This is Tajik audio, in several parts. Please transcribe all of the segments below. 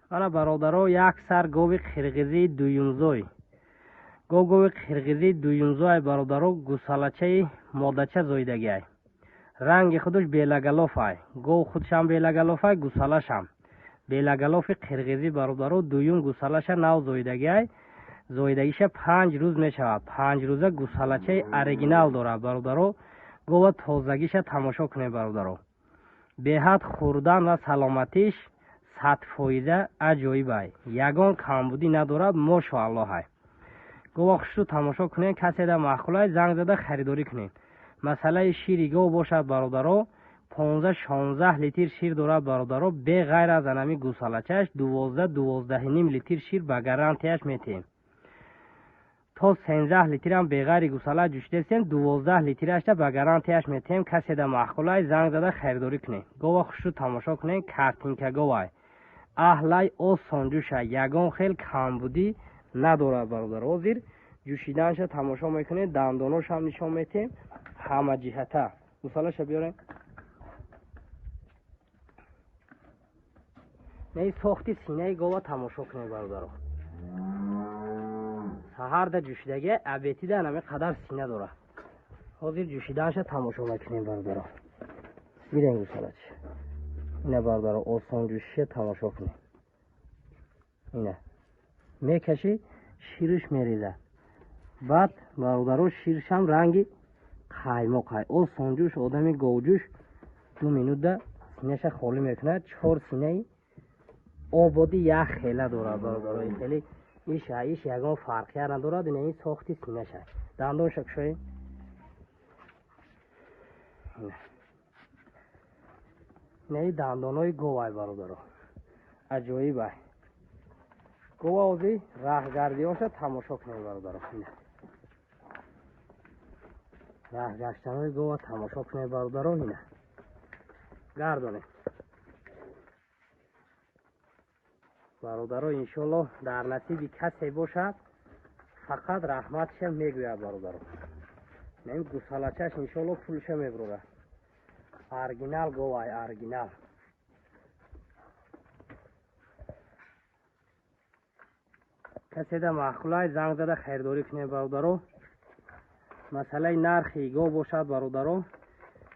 ана бародаро як сар гови қирғизи дуюмзой. Гови қирғизи дуюмзой бародаро гусалачаи модача зойдагиай. ранги худуш белагалофай. Гов худшам белагалофай, гусалашам. белагалофи қирғизи бародаро дуюм гусалаша нав зойдагиай. зойдагиша 5 рӯз мешавад. 5 рӯза гусалачаи оригинал дорад бародаро. гова тозагиша тамошо кунед бародаро. беҳад хурдан ва саломатиш 100% аҷоибай. ягон камбудӣ надорад, мошоаллоҳай. гова хушрӯ тамошо кунед, каседа махқулай занг зада харидорӣ кунед. масъалаи шири гов бошад бародаро, 15-16 литр шир дорад бародаро, беғайр аз анами гусалачаш 12-12.5 литр шир ба гарантияш метем. то 13 литрам беғайри гусала ҷӯшидесем, 12 литрашда ба гарантияш метем. каседа махқулай занг зада харидорӣ кунед. гова хушрӯ тамошо кунед, картинка говай. аҳлай осон ҷӯша, ягон хел камбудӣ надорад бародар. ҳозир ҷӯшиданша тамошо мекунед, дандоношам нишон метем, ҳама ҷиҳата. гусалаша биёрем. не сохти синаи гова тамошо кунед бародаро. саҳарда ҷӯшидагия абетида нами қадар сина дорад. ҳозир ҷӯшиданша тамошо мекунем бародаро. бирем гусалач. ина бародаро осон ҷӯшиша тамошо кунем. ина мекаши шириш мерезад. баъд бародаро ширшам ранги қаймоқай. осон ҷӯш, одами говҷӯш 2 минутда синаша холӣ мекунад. 4 синаи ободи як хела дорад бародаро. хели иш ягон фарқия надорад. ина ин сохти синаша. дандонша кушоем. ина ин дандонои говай бародаро. аҷоибай. гова ҳозир раҳгардиёша тамошо кунем бародаро. раҳгаштанои гова тамошо кунем бародаро. ина гардонем бародаро. иншоалло дар насиби касе бошад, фақат раҳматша мегӯяд бародаро. ин гусалачаш иншоалло пулша мебурорад. оригинал говай, оригинал. каседа маҳқулай занг зада харидорӣ кунед бародаро. масъалаи нархи гов бошад бародаро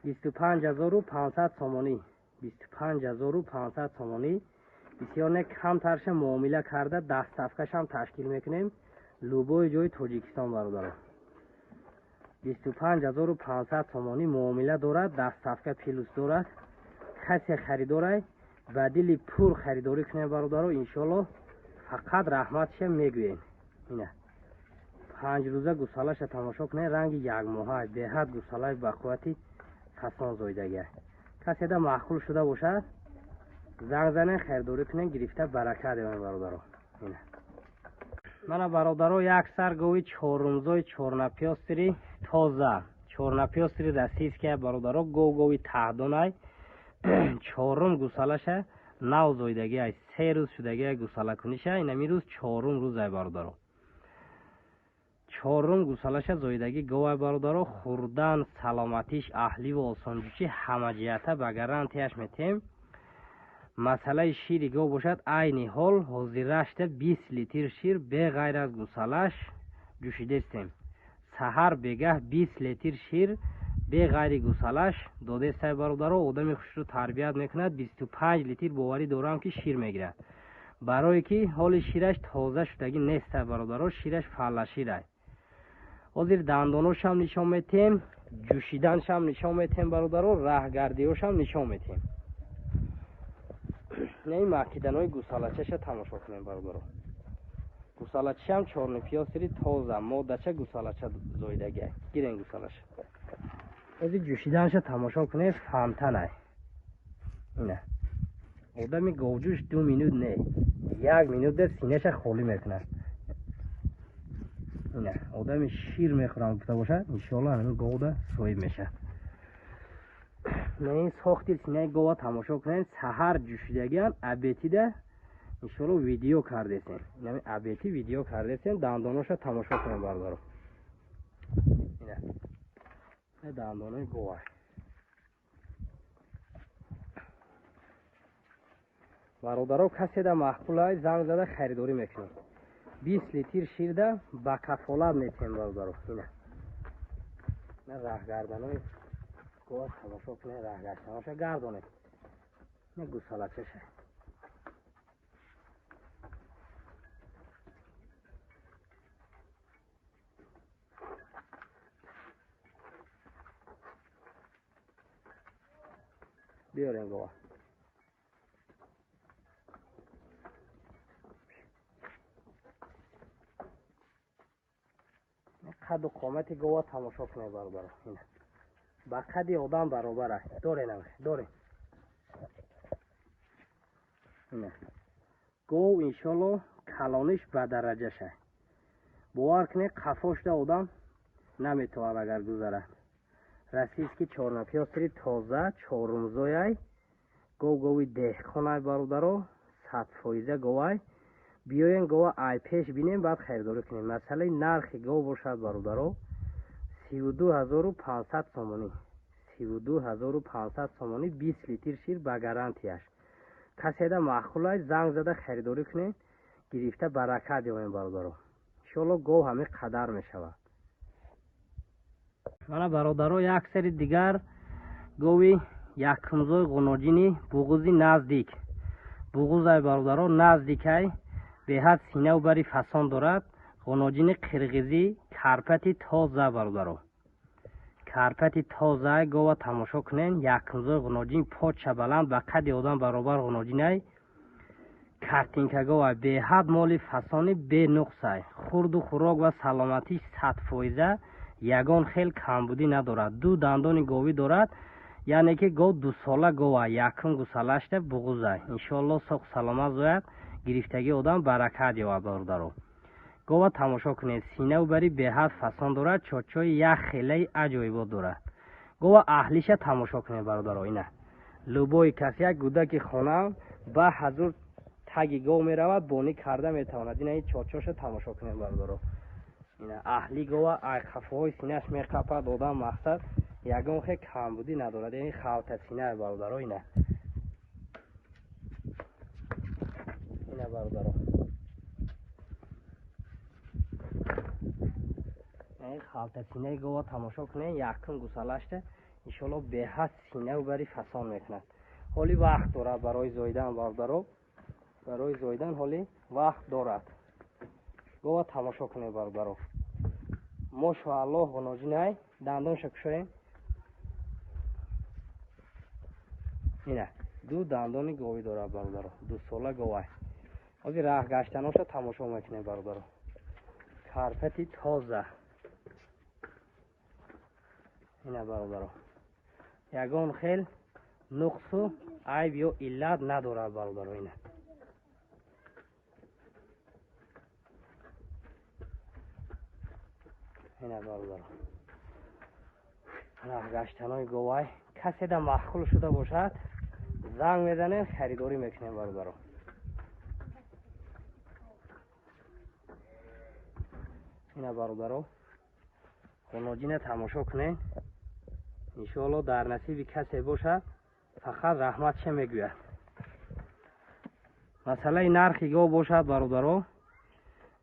25500 сомонӣ. 25500 сомонӣ. бисёр не камтарша муомила карда дастсафкашам ташкил мекунем. лубои ҷои тоҷикистон бародаро. 25500 сомонӣ муомила дорад. дастсафка плюс дорад. касе харидорай ба дили пур харидорӣ кунем бародаро. иншоалло фақат раҳматша мегӯем. ина 5 рӯза гусалаша тамошо кунем. ранги якмоҳай. беҳад гусалаи бақуввати фасон зойдагиай. каседа маъқул шуда бошад, занг занен харидорӣ кунем, гирифта барака девем бародаро. ина мана бародаро як сар гови чорумзои чорнапёстри тоза. чорнапёстри российская бародаро. гови таҳдонай. чорум гусалаша нав зойдагиай. 3 рӯз шудагиай гусалакуниша. инами рӯз чорум рӯзай бародаро. чорум гусалаша зойдаги говай бародаро. хурдан, саломатиш, аҳливу осонҷӯши ҳама ҷиҳата ба гарантияш метем. масъалаи шири гов бошад айни ҳол ҳозирашда 20 литр шир беғайр аз гусалаш ҷӯшидестем. саҳар бегаҳ 20 литр шир беғайри гусалаш додестай бародаро. одами хушрӯ тарбият мекунад. 25 литр боварӣ дорам ки шир мегирад. барое ки ҳоли шираш тоза шудагӣ нестай бародаро. шираш фаллаширай. ҳозир дандоношам нишон метем, ҷӯшиданшам нишон метем бародаро. раҳгардиёшам нишон метем. ин макиданои гусалачаша тамошо кунем бародаро. гусалачашам чорнапёстри тоза. моддача гусалача зойдагиай. гирем гусалаша. ҳозир ҷӯшиданша тамошо кунем. фантанай. ина одами говҷӯш 2 минут не, 1 минутда синаша холӣ мекунад. ина одами шир мехӯрам гуфта бошад, иншоалло ҳамин говда соҳиб мешад. ин сохти синаи гова тамошо кунем. саҳар ҷӯшидагиам абетида иншоалло видео кардесем. инами абети видео кардесем. дандоноша тамошо кунем бародаро. ина дандонои говай. бародаро касе да маҳқулай занг зада харидорӣ мекунем. 20 литр ширда ба кафолат метем бародаро. Ина раҳгарданои гова тамошо кунем, раҳгаштаноша гардонем. Ина гусалачаша. بیاریم گواه قد و قامت گواه تماشا کنید برادر. اینه با قد آدم برابر است. داره اینه گواه انشالله کلانش به درجه شه. باور کنید قفاش ده آدم نمیتواند اگر گذره. راستی چهار پیاسری تازه چهارمزای گوی دهخانه برادرو 100% گوی بیاین گوه ای پیش بینیم بعد خریداری کنیم. مثلا نرخ گو باشد برادرو 32500 سومانی 32500 سومانی 20 لیتر شیر با گارانتیش. کسی ده معقوله زنگ زده خریداری کنیم گرفته برکت دیوین برادرو. انشالله گو همه قدر می شود. مانا برادرو یک سری دیگر گوی یک کمزوی غنوجینی بغوزی نزدیک بغوزای برادرو نزدیکای به حد سینه و بری فسان دارد. غنوجین قرقیزی کرپتی تازه برادرو کرپتی تازه گوه تماشا کنین. یک کمزوی غنوجین پاچ بلند با قد آدم برابر غنوجینای کارتینکا گوه به حد مالی فسانی به نقصه خورد و خوراک و سلامتی 100% یگان خیل کمبودی ندارد. دو دندان گوی دارد یعنی که گو 2 ساله گوه یکم گوسالشته بغوزه. انشالله ساق سلامت زوید گرفتگی آدم برکت یابد برادرو. گوه تماشا کنید سینه و بری به حد فسان دارد. چاچای یک خیلی عجایبات دارد. گوه اهلیش تماشا کنید برادرو. اینه لوبای کسی یک گودک خانه با حضور تگی گو می رود بانی کرده می تواند. اینه چاچاش تماشا کنید برادرو. اینه اهلی گوه ای خفای سینهش می قپد آدم مقصد یگان خیلی کمبودی ندارد. یعنی خلط سینه برادرو. اینه برادرو این خلط سینه گوه تماشا کنید یکم گوسالشته انشالله به حد سینه و بری فسان میکند. حالی وقت دارد برای زایدن برادرو. برای زایدن حالی وقت دارد. گوه تماشا کنید برادرو. ماشاءالله غنوجینای دندان شکشویم. اینه دو دندانی گوی دارد برادرو. 2 ساله گوه. آزی راه گشتناش تماشا میکنه برادرو. کرپتی تازه. اینه برادرو. یگان خیل نقص و عیب یا علت ندارد برادرو. اینه برادرو. راه گشتنای گوای کسی ده مشغول شده باشد زنگ میزنه خریداری میکنه برادرو. اینه برادرو غنوجین تماشا کنین انشاءالله در نصیب کسی باشد فقط رحمت شه میگوید. مثلا نرخ گو باشد برادرو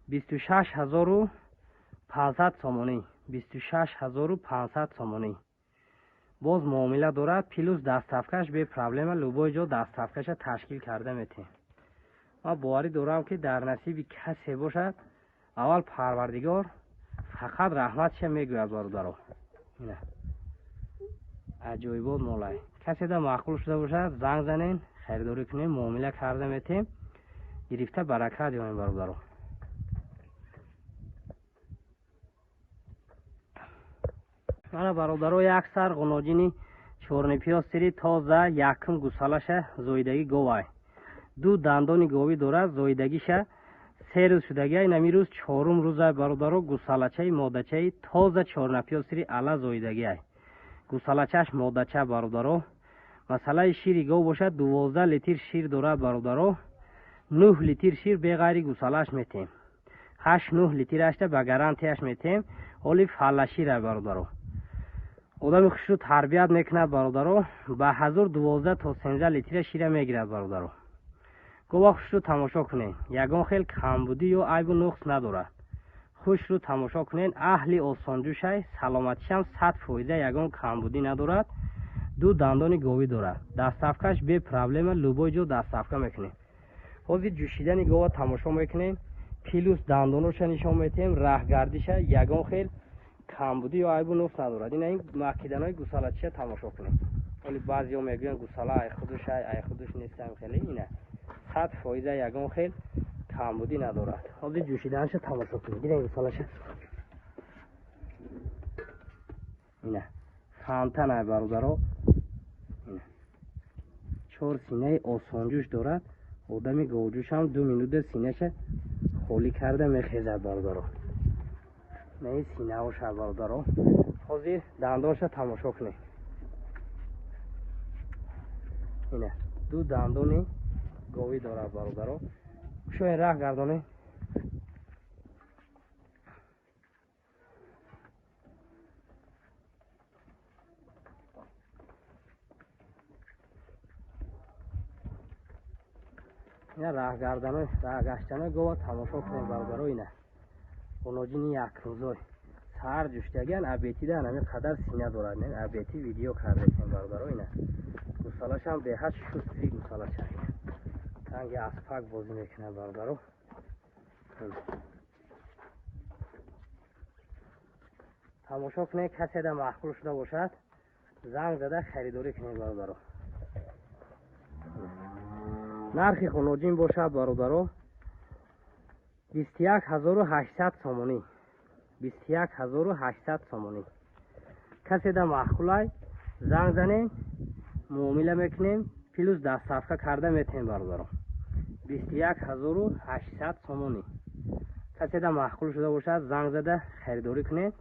26500 سومانی 26500 سومانی. باز معامله دارد پلوس دستافکش به پرابلم لوبای جا دستافکش تشکیل کرده میتیم. ما باوری دارم که در نصیب کسی باشد اول پروردگار فقط رحمتش میگوید برادرو. نه عجایبات مولای کسی ده معقول شده باشد زنگ زنین خریداری کنیم معامله کرده میتیم گرفته برکت یابیم برادرو. من برادرو یک سر غنوجینی چورنی پیاسری تازه یکم گوسالش زایدگی گوای 2 دندانی گوی دارد. زایدگیش 3 روز شدگی. نمی روز 4م روز برادرو گوسالچه مادچه تازه چورنی پیاسری علا زایدگی گوسالچهش مادچه برادرو. مثلا شیری گو باشد 12 لیتر شیر دارد برادرو. 9 لیتر شیر به غیر گوسالش میتیم. 8-9 لیترش به گارانتیش میتیم. حالی فلشی را برادرو. آدم خوش رو تربیت میکنه برادرو. به حضور 12 تا 13 لیتر شیر میگیرد برادرو. گواه خوش رو تماشا کنین. یگان خیلی کمبودی یا عیب و نقص ندارد. خوش رو تماشا کنین. اهل آسانجوش های سلامتیش هم 100% یگان کمبودی ندارد. دو دندان گاوی دارد. دستافکش به پرابلم لوبای جو دستافکه میکنیم. حاضر جوشیدن گاوا تماشا میکنیم. پیلوس دندانوش نشان میتیم. رهگردیش یگان خیلی کمبودی یا عیب و نقص ندارد. این مکیدن های گوسالچی تماشا کنیم. ولی بعضی ها میگن گوساله ای خودش نیست هم خیلی اینه 100% یگان خیلی کمبودی ندارد. حاضر جوشیدنش تماشا کنید. دیدین گوساله‌ش اینه فانتن ای برادرها اینه 4 سینه آسانجوش دارد. آدمی گوجوش هم 2 مینوت سینهش خالی کرده میخیزد برادرها. نه سینه هاش برادرها. حاضر دندانش تماشا کنید. اینه 2 دندان گاوی دارد برادرها. شوی راه گردانه. اینه راه گشتنه گاوا تماشا کنید برادرها. اینه اونوجینی یک روزای سهر جوشتگن ابیتی ده همین قدر سینه دارد. نه ابیتی ویدیو کرده این برادرها. اینه گوساله‌ش هم به هشت شستی گوساله‌ش تنگ اسپاک بازی میکنه برادرها. تماشا کنید. کسی ده معقول شده باشد زنگ زده خریداری کنید برادرها. نرخ خونوجین باشد برادرها 21800 سومانی. 21800 سومانی. کسی ده معقول زنگ زنید معامله میکنیم. پیلوس دستافکه کرده میتیم برادرها. 21800 سومانی. کسی ده معقول شده باشد زنگ زده خریداری کنید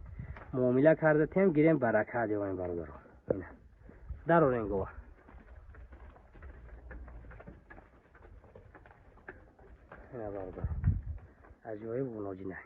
معامله کرده تیم گیریم برکت دیوانیم برادرها. اینه در اورین گواه اینه برادرها عجایب گناجی نه.